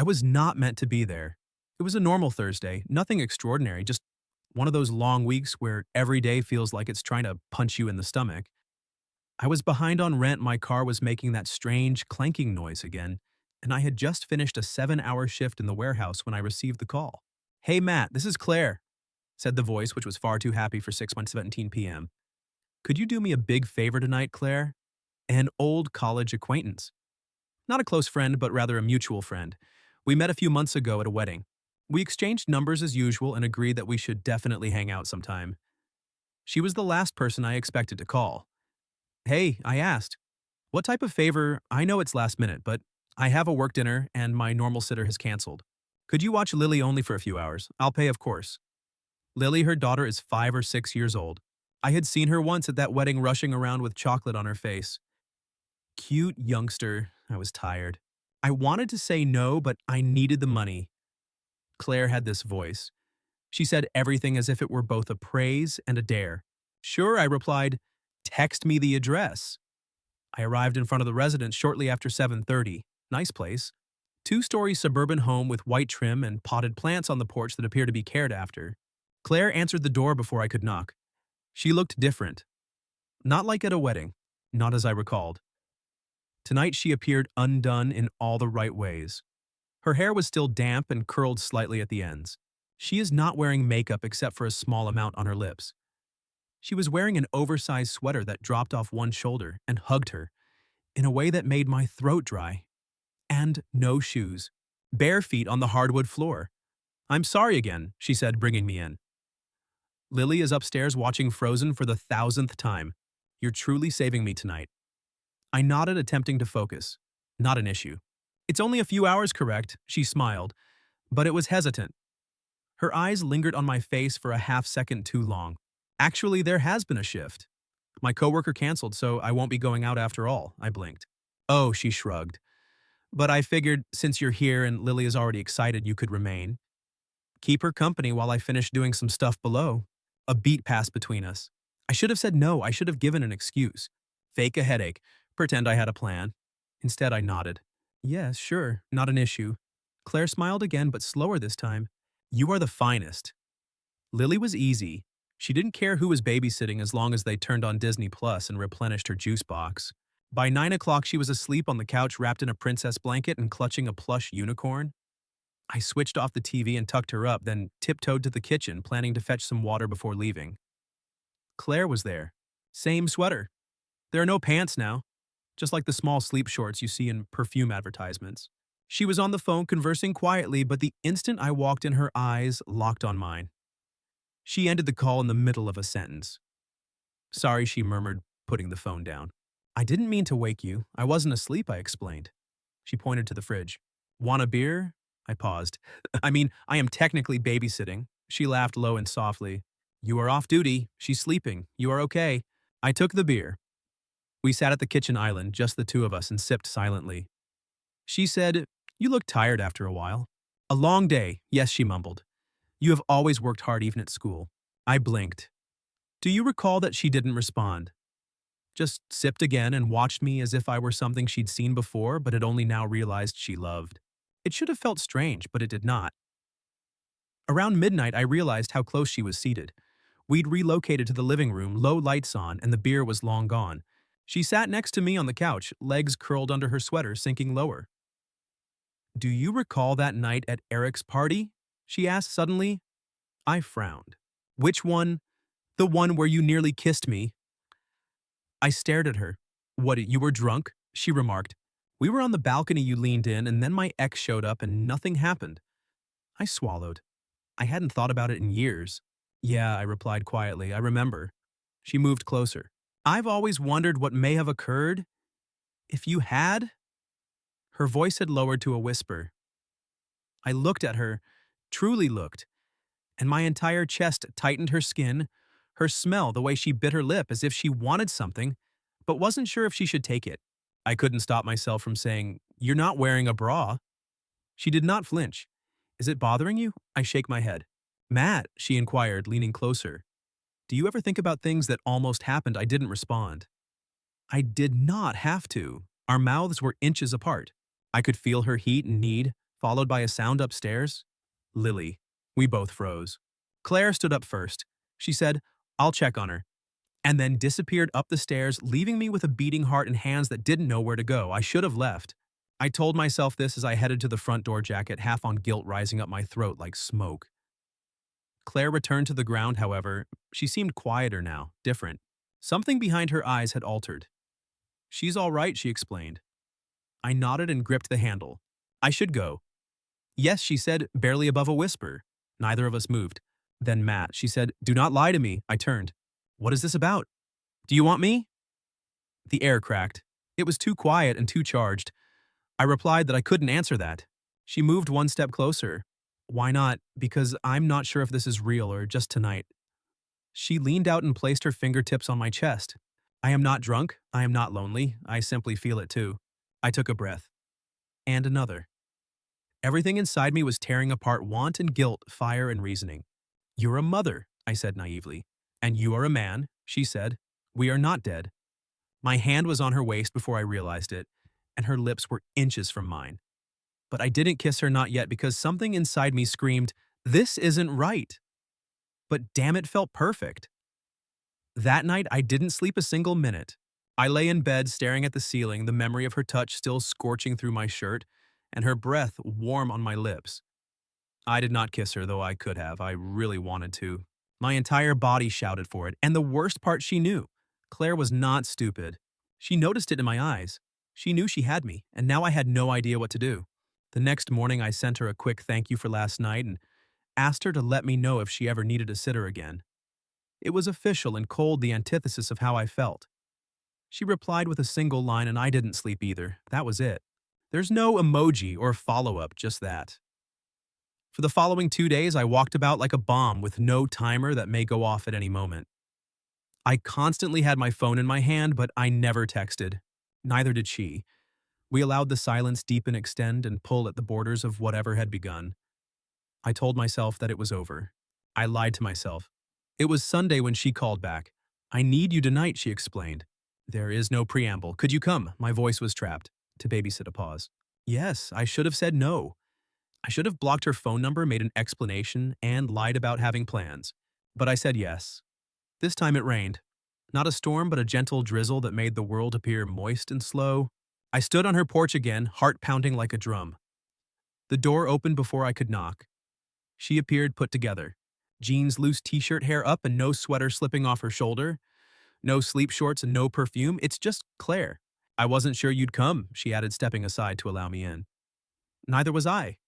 I was not meant to be there. It was a normal Thursday, nothing extraordinary, just one of those long weeks where every day feels like it's trying to punch you in the stomach. I was behind on rent, my car was making that strange clanking noise again, and I had just finished a 7-hour shift in the warehouse when I received the call. "Hey Matt, this is Claire," said the voice, which was far too happy for 6:17 p.m. "Could you do me a big favor tonight, Claire?" An old college acquaintance. Not a close friend, but rather a mutual friend. We met a few months ago at a wedding. We exchanged numbers as usual and agreed that we should definitely hang out sometime. She was the last person I expected to call. "Hey," I asked, "what type of favor? I know it's last minute, but I have a work dinner and my normal sitter has canceled. Could you watch Lily only for a few hours? I'll pay, of course." Lily, her daughter, is 5 or 6 years old. I had seen her once at that wedding rushing around with chocolate on her face. Cute youngster. I was tired. I wanted to say no, but I needed the money. Claire had this voice. She said everything as if it were both a praise and a dare. "Sure," I replied. "Text me the address." I arrived in front of the residence shortly after 7:30. Nice place. Two-story suburban home with white trim and potted plants on the porch that appear to be cared after. Claire answered the door before I could knock. She looked different. Not like at a wedding. Not as I recalled. Tonight she appeared undone in all the right ways. Her hair was still damp and curled slightly at the ends. She is not wearing makeup except for a small amount on her lips. She was wearing an oversized sweater that dropped off one shoulder and hugged her in a way that made my throat dry. And no shoes. Bare feet on the hardwood floor. "I'm sorry again," she said, bringing me in. "Lily is upstairs watching Frozen for the 1,000th time. You're truly saving me tonight." I nodded, attempting to focus. Not an issue. "It's only a few hours, correct?" She smiled, but it was hesitant. Her eyes lingered on my face for a half-second too long. "Actually, there has been a shift. My coworker canceled, so I won't be going out after all," I blinked. "Oh," she shrugged. "But I figured since you're here and Lily is already excited, you could remain. Keep her company while I finish doing some stuff below." A beat passed between us. I should have said no. I should have given an excuse. Fake a headache. Pretend I had a plan. Instead, I nodded. "Yes, sure. Not an issue." Claire smiled again, but slower this time. "You are the finest." Lily was easy. She didn't care who was babysitting as long as they turned on Disney Plus and replenished her juice box. By 9 o'clock, she was asleep on the couch wrapped in a princess blanket and clutching a plush unicorn. I switched off the TV and tucked her up, then tiptoed to the kitchen, planning to fetch some water before leaving. Claire was there. Same sweater. There are no pants now, just like the small sleep shorts you see in perfume advertisements. She was on the phone conversing quietly, but the instant I walked in, her eyes locked on mine. She ended the call in the middle of a sentence. "Sorry," she murmured, putting the phone down. "I didn't mean to wake you. I wasn't asleep," I explained. She pointed to the fridge. "Want a beer?" I paused. "I mean, I am technically babysitting." She laughed low and softly. "You are off duty. She's sleeping. You are okay." I took the beer. We sat at the kitchen island, just the two of us, and sipped silently. She said, "You look tired after a while." "A long day, yes," she mumbled. "You have always worked hard even at school." I blinked. Do you recall that she didn't respond? Just sipped again and watched me as if I were something she'd seen before but had only now realized she loved. It should have felt strange, but it did not. Around midnight, I realized how close she was seated. We'd relocated to the living room, low lights on, and the beer was long gone. She sat next to me on the couch, legs curled under her sweater, sinking lower. "Do you recall that night at Eric's party?" she asked suddenly. I frowned. "Which one?" "The one where you nearly kissed me." I stared at her. "What, you were drunk?" she remarked. "We were on the balcony, you leaned in, and then my ex showed up and nothing happened." I swallowed. I hadn't thought about it in years. "Yeah," I replied quietly, "I remember." She moved closer. "I've always wondered what may have occurred. If you had?" Her voice had lowered to a whisper. I looked at her, truly looked, and my entire chest tightened. Her skin, her smell, the way she bit her lip as if she wanted something, but wasn't sure if she should take it. I couldn't stop myself from saying, "You're not wearing a bra." She did not flinch. "Is it bothering you?" I shake my head. "Matt," she inquired, leaning closer. "Do you ever think about things that almost happened?" I didn't respond. I did not have to. Our mouths were inches apart. I could feel her heat and need, followed by a sound upstairs. Lily. We both froze. Claire stood up first. She said, "I'll check on her," and then disappeared up the stairs, leaving me with a beating heart and hands that didn't know where to go. I should have left. I told myself this as I headed to the front door jacket, half on guilt rising up my throat like smoke. Claire returned to the ground, however. She seemed quieter now, different. Something behind her eyes had altered. "She's all right," she explained. I nodded and gripped the handle. "I should go." "Yes," she said, barely above a whisper. Neither of us moved. Then Matt, she said, "Do not lie to me." I turned. "What is this about? Do you want me?" The air cracked. It was too quiet and too charged. I replied that I couldn't answer that. She moved one step closer. "Why not? Because I'm not sure if this is real or just tonight." She leaned out and placed her fingertips on my chest. "I am not drunk. I am not lonely. I simply feel it too." I took a breath. And another. Everything inside me was tearing apart want and guilt, fire and reasoning. "You're a mother," I said naively. "And you are a man," she said. "We are not dead." My hand was on her waist before I realized it, and her lips were inches from mine. But I didn't kiss her, not yet, because something inside me screamed, "This isn't right." But damn, it felt perfect. That night, I didn't sleep a single minute. I lay in bed staring at the ceiling, the memory of her touch still scorching through my shirt, and her breath warm on my lips. I did not kiss her, though I could have. I really wanted to. My entire body shouted for it, and the worst part, she knew. Claire was not stupid. She noticed it in my eyes. She knew she had me, and now I had no idea what to do. The next morning, I sent her a quick thank you for last night and asked her to let me know if she ever needed a sitter again. It was official and cold, the antithesis of how I felt. She replied with a single line, and I didn't sleep either. That was it. There's no emoji or follow-up, just that. For the following 2 days, I walked about like a bomb with no timer that may go off at any moment. I constantly had my phone in my hand, but I never texted. Neither did she. We allowed the silence deepen, extend, and pull at the borders of whatever had begun. I told myself that it was over. I lied to myself. It was Sunday when she called back. "I need you tonight," she explained. There is no preamble. "Could you come?" My voice was trapped. To babysit, a pause. Yes, I should have said no. I should have blocked her phone number, made an explanation, and lied about having plans. But I said yes. This time it rained. Not a storm, but a gentle drizzle that made the world appear moist and slow. I stood on her porch again, heart pounding like a drum. The door opened before I could knock. She appeared put together. Jeans, loose t-shirt, hair up, and no sweater slipping off her shoulder. No sleep shorts and no perfume. It's just Claire. "I wasn't sure you'd come," she added, stepping aside to allow me in. Neither was I.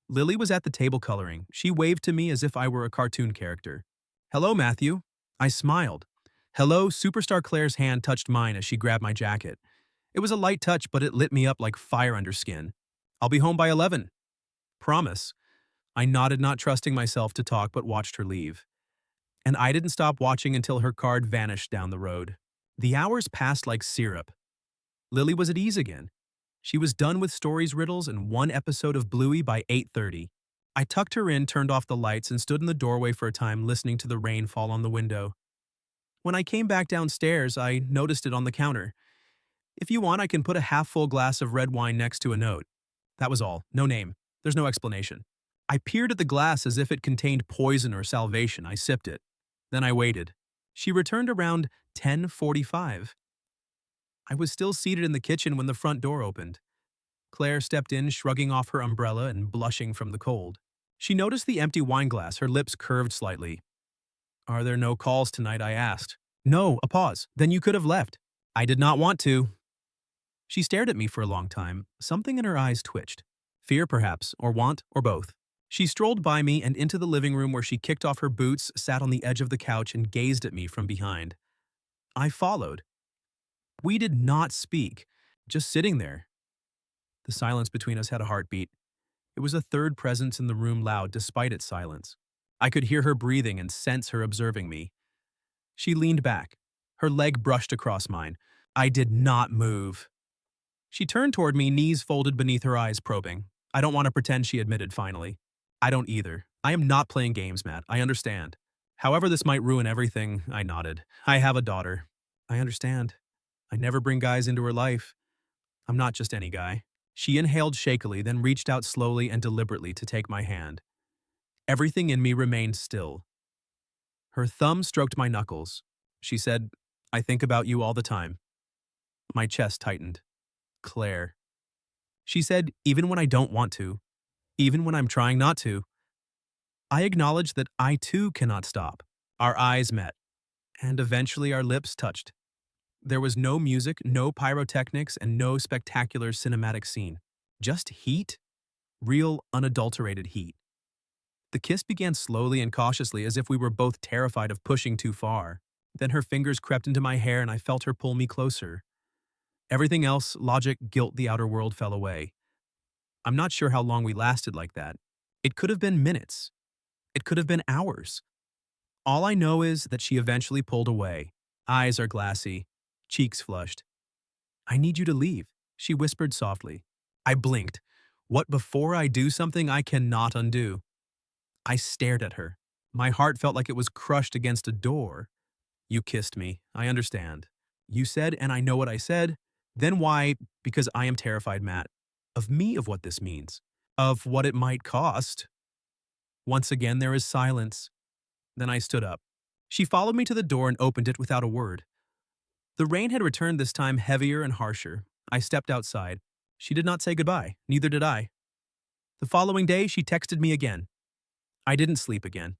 Lily was at the table coloring. She waved to me as if I were a cartoon character. "Hello, Matthew." I smiled. "Hello." Superstar Claire's hand touched mine as she grabbed my jacket. It was a light touch, but it lit me up like fire under skin. "I'll be home by 11. Promise." I nodded, not trusting myself to talk, but watched her leave. And I didn't stop watching until her card vanished down the road. The hours passed like syrup. Lily was at ease again. She was done with stories, riddles, and one episode of Bluey by 8:30. I tucked her in, turned off the lights, and stood in the doorway for a time, listening to the rain fall on the window. When I came back downstairs, I noticed it on the counter. "If you want, I can put a half-full glass of red wine next to a note." That was all. No name. There's no explanation. I peered at the glass as if it contained poison or salvation. I sipped it. Then I waited. She returned around 10:45. I was still seated in the kitchen when the front door opened. Claire stepped in, shrugging off her umbrella and blushing from the cold. She noticed the empty wine glass, her lips curved slightly. "Are there no calls tonight?" I asked. "No," a pause. "Then you could have left." "I did not want to." She stared at me for a long time. Something in her eyes twitched. Fear, perhaps, or want, or both. She strolled by me and into the living room, where she kicked off her boots, sat on the edge of the couch, and gazed at me from behind. I followed. We did not speak, just sitting there. The silence between us had a heartbeat. It was a third presence in the room, loud despite its silence. I could hear her breathing and sense her observing me. She leaned back. Her leg brushed across mine. I did not move. She turned toward me, knees folded beneath her eyes, probing. "I don't want to pretend," she admitted finally. "I don't either. I am not playing games, Matt. I understand. However this might ruin everything," I nodded. "I have a daughter." "I understand. I never bring guys into her life. I'm not just any guy." She inhaled shakily, then reached out slowly and deliberately to take my hand. Everything in me remained still. Her thumb stroked my knuckles. She said, "I think about you all the time." My chest tightened. Claire. She said, "Even when I don't want to, even when I'm trying not to." I acknowledged that I too cannot stop. Our eyes met, and eventually our lips touched. There was no music, no pyrotechnics, and no spectacular cinematic scene. Just heat, real, unadulterated heat. The kiss began slowly and cautiously, as if we were both terrified of pushing too far. Then her fingers crept into my hair and I felt her pull me closer. Everything else, logic, guilt, the outer world, fell away. I'm not sure how long we lasted like that. It could have been minutes. It could have been hours. All I know is that she eventually pulled away. Eyes are glassy, cheeks flushed. "I need you to leave," she whispered softly. I blinked. What before I do something I cannot undo? I stared at her. My heart felt like it was crushed against a door. "You kissed me. I understand." You said, and I know what I said. Then why? Because I am terrified, Matt. Of me, of what this means. Of what it might cost. Once again, there is silence. Then I stood up. She followed me to the door and opened it without a word. The rain had returned, this time heavier and harsher. I stepped outside. She did not say goodbye. Neither did I. The following day, she texted me again. I didn't sleep again.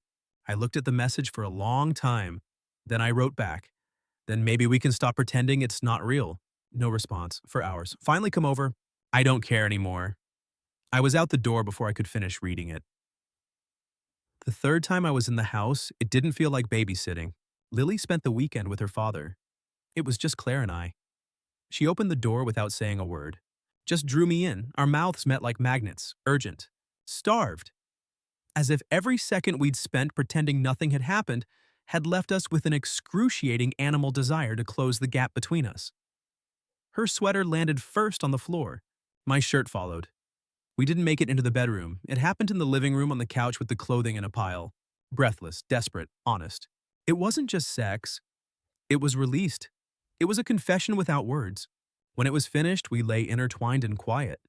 I looked at the message for a long time. Then I wrote back. "Then maybe we can stop pretending it's not real." No response for hours. Finally come over. "I don't care anymore." I was out the door before I could finish reading it. The third time I was in the house, it didn't feel like babysitting. Lily spent the weekend with her father. It was just Claire and I. She opened the door without saying a word. Just drew me in. Our mouths met like magnets. Urgent. Starved. As if every second we'd spent pretending nothing had happened had left us with an excruciating animal desire to close the gap between us. Her sweater landed first on the floor. My shirt followed. We didn't make it into the bedroom. It happened in the living room on the couch with the clothing in a pile. Breathless, desperate, honest. It wasn't just sex. It was released. It was a confession without words. When it was finished, we lay intertwined and quiet.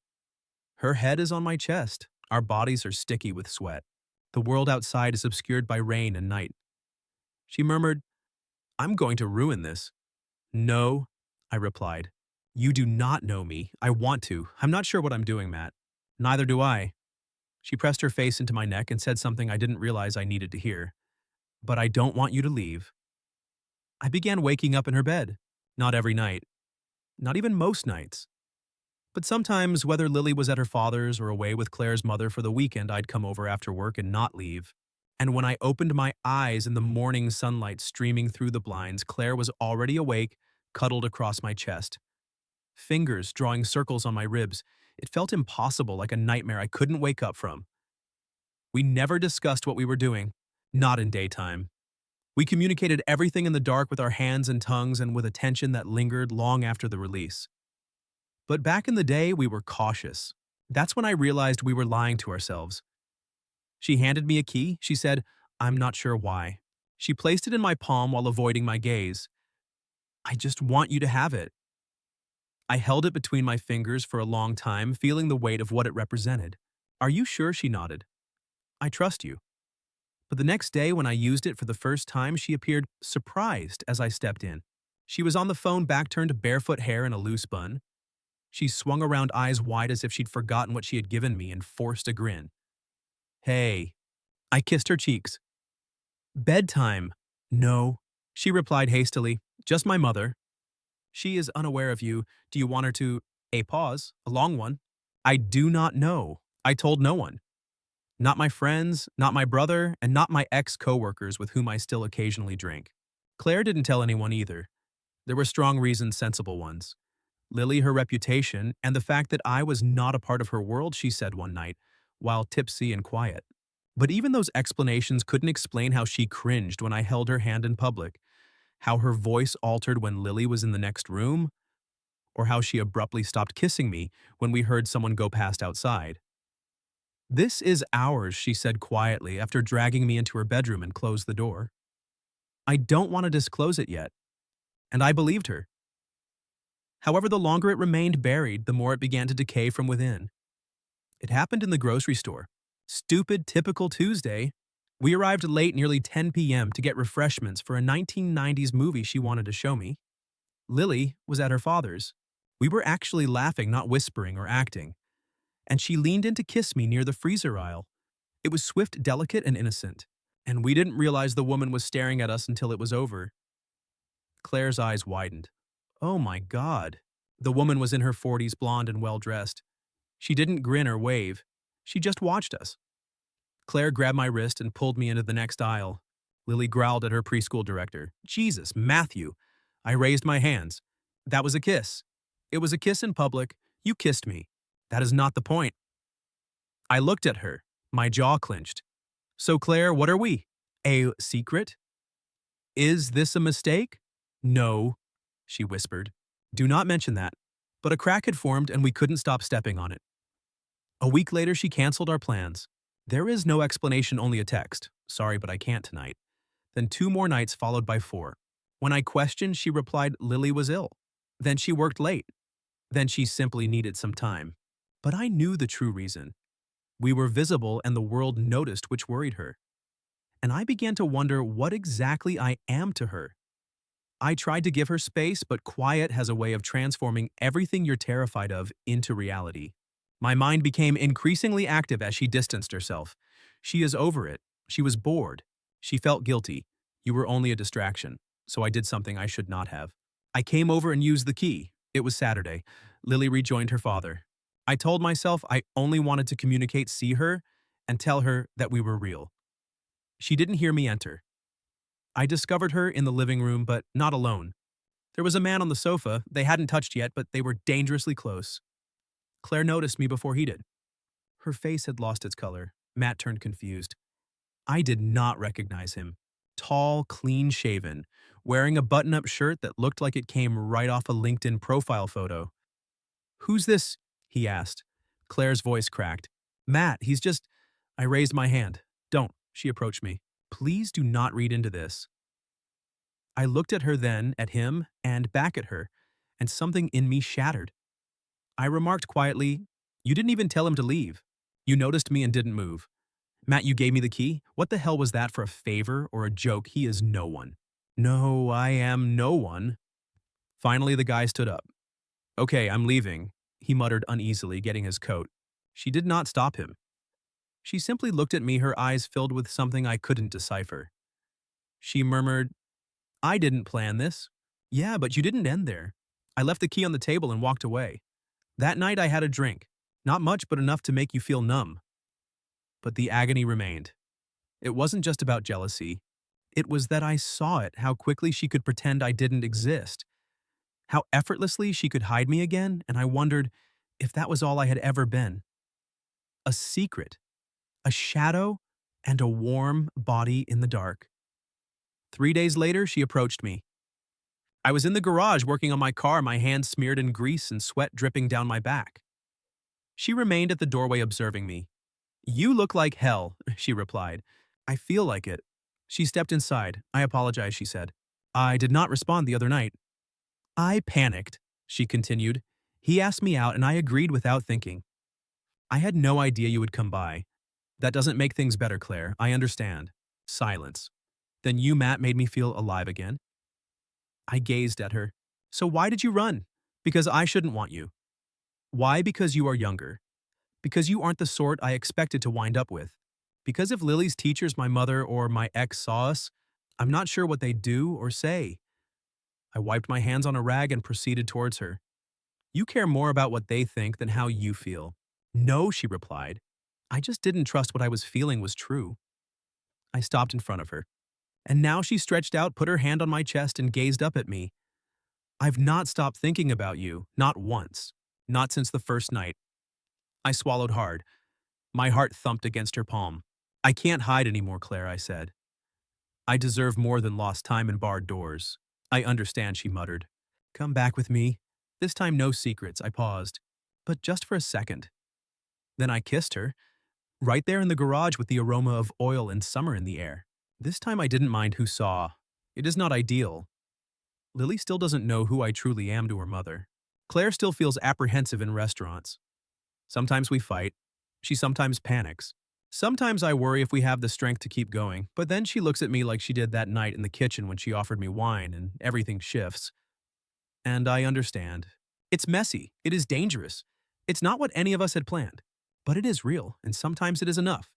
Her head is on my chest. Our bodies are sticky with sweat. The world outside is obscured by rain and night. She murmured, "I'm going to ruin this." "No," I replied. "You do not know me. I want to. I'm not sure what I'm doing, Matt." "Neither do I." She pressed her face into my neck and said something I didn't realize I needed to hear. "But I don't want you to leave." I began waking up in her bed. Not every night. Not even most nights. But sometimes, whether Lily was at her father's or away with Claire's mother for the weekend, I'd come over after work and not leave. And when I opened my eyes in the morning sunlight streaming through the blinds, Claire was already awake, cuddled across my chest. Fingers drawing circles on my ribs. It felt impossible, like a nightmare I couldn't wake up from. We never discussed what we were doing. Not in daytime. We communicated everything in the dark with our hands and tongues and with a tension that lingered long after the release. But back in the day, we were cautious. That's when I realized we were lying to ourselves. She handed me a key. She said, "I'm not sure why." She placed it in my palm while avoiding my gaze. "I just want you to have it." I held it between my fingers for a long time, feeling the weight of what it represented. "Are you sure?" She nodded. "I trust you." But the next day, when I used it for the first time, she appeared surprised as I stepped in. She was on the phone, back turned, barefoot hair in a loose bun. She swung around, eyes wide as if she'd forgotten what she had given me, and forced a grin. "Hey." I kissed her cheeks. "Bedtime." "No," she replied hastily. "Just my mother. She is unaware of you. Do you want her to—" A pause, a long one. "I do not know. I told no one. Not my friends, not my brother, and not my ex-coworkers with whom I still occasionally drink. Claire didn't tell anyone either. There were strong reasons, sensible ones. Lily, her reputation, and the fact that I was not a part of her world," she said one night, while tipsy and quiet. But even those explanations couldn't explain how she cringed when I held her hand in public, how her voice altered when Lily was in the next room, or how she abruptly stopped kissing me when we heard someone go past outside. "This is ours," she said quietly after dragging me into her bedroom and closed the door. "I don't want to disclose it yet." And I believed her. However, the longer it remained buried, the more it began to decay from within. It happened in the grocery store. Stupid, typical Tuesday. We arrived late, nearly 10 p.m., to get refreshments for a 1990s movie she wanted to show me. Lily was at her father's. We were actually laughing, not whispering or acting, and she leaned in to kiss me near the freezer aisle. It was swift, delicate, and innocent, and we didn't realize the woman was staring at us until it was over. Claire's eyes widened. Oh my God. The woman was in her 40s, blonde and well-dressed. She didn't grin or wave. She just watched us. Claire grabbed my wrist and pulled me into the next aisle. Lily growled at her preschool director. Jesus, Matthew. I raised my hands. That was a kiss. It was a kiss in public. You kissed me. That is not the point. I looked at her. My jaw clenched. So, Claire, what are we? A secret? Is this a mistake? No, she whispered. Do not mention that. But a crack had formed and we couldn't stop stepping on it. A week later, she canceled our plans. There is no explanation, only a text. Sorry, but I can't tonight. Then 2 more nights followed by 4. When I questioned, she replied Lily was ill. Then she worked late. Then she simply needed some time. But I knew the true reason. We were visible and the world noticed, which worried her. And I began to wonder what exactly I am to her. I tried to give her space, but quiet has a way of transforming everything you're terrified of into reality. My mind became increasingly active as she distanced herself. She is over it. She was bored. She felt guilty. You were only a distraction, so I did something I should not have. I came over and used the key. It was Saturday. Lily rejoined her father. I told myself I only wanted to communicate, see her, and tell her that we were real. She didn't hear me enter. I discovered her in the living room, but not alone. There was a man on the sofa. They hadn't touched yet, but they were dangerously close. Claire noticed me before he did. Her face had lost its color. Matt turned confused. I did not recognize him. Tall, clean-shaven, wearing a button-up shirt that looked like it came right off a LinkedIn profile photo. Who's this? He asked. Claire's voice cracked. Matt, he's just… I raised my hand. Don't, she approached me. Please do not read into this. I looked at her then, at him, and back at her, and something in me shattered. I remarked quietly, you didn't even tell him to leave. You noticed me and didn't move. Matt, you gave me the key? What the hell was that for a favor or a joke? He is no one. No, I am no one. Finally, the guy stood up. Okay, I'm leaving, he muttered uneasily, getting his coat. She did not stop him. She simply looked at me, her eyes filled with something I couldn't decipher. She murmured, I didn't plan this. Yeah, but you didn't end there. I left the key on the table and walked away. That night I had a drink. Not much, but enough to make you feel numb. But the agony remained. It wasn't just about jealousy. It was that I saw it, how quickly she could pretend I didn't exist. How effortlessly she could hide me again, and I wondered if that was all I had ever been. A secret. A shadow and a warm body in the dark. 3 days later, she approached me. I was in the garage working on my car, my hands smeared in grease and sweat dripping down my back. She remained at the doorway observing me. You look like hell, she replied. I feel like it. She stepped inside. I apologize, she said. I did not respond the other night. I panicked, she continued. He asked me out and I agreed without thinking. I had no idea you would come by. That doesn't make things better, Claire. I understand. Silence. Then you, Matt, made me feel alive again. I gazed at her. So why did you run? Because I shouldn't want you. Why? Because you are younger. Because you aren't the sort I expected to wind up with. Because if Lily's teachers, my mother, or my ex saw us, I'm not sure what they'd do or say. I wiped my hands on a rag and proceeded towards her. You care more about what they think than how you feel. No, she replied. I just didn't trust what I was feeling was true. I stopped in front of her. And now she stretched out, put her hand on my chest, and gazed up at me. I've not stopped thinking about you, not once. Not since the first night. I swallowed hard. My heart thumped against her palm. I can't hide anymore, Claire, I said. I deserve more than lost time and barred doors. I understand, she muttered. Come back with me. This time no secrets, I paused. But just for a second. Then I kissed her, right there in the garage with the aroma of oil and summer in the air. This time I didn't mind who saw. It is not ideal. Lily still doesn't know who I truly am to her mother. Claire still feels apprehensive in restaurants. Sometimes we fight. She sometimes panics. Sometimes I worry if we have the strength to keep going, but then she looks at me like she did that night in the kitchen when she offered me wine and everything shifts. And I understand. It's messy. It is dangerous. It's not what any of us had planned. But it is real, and sometimes it is enough.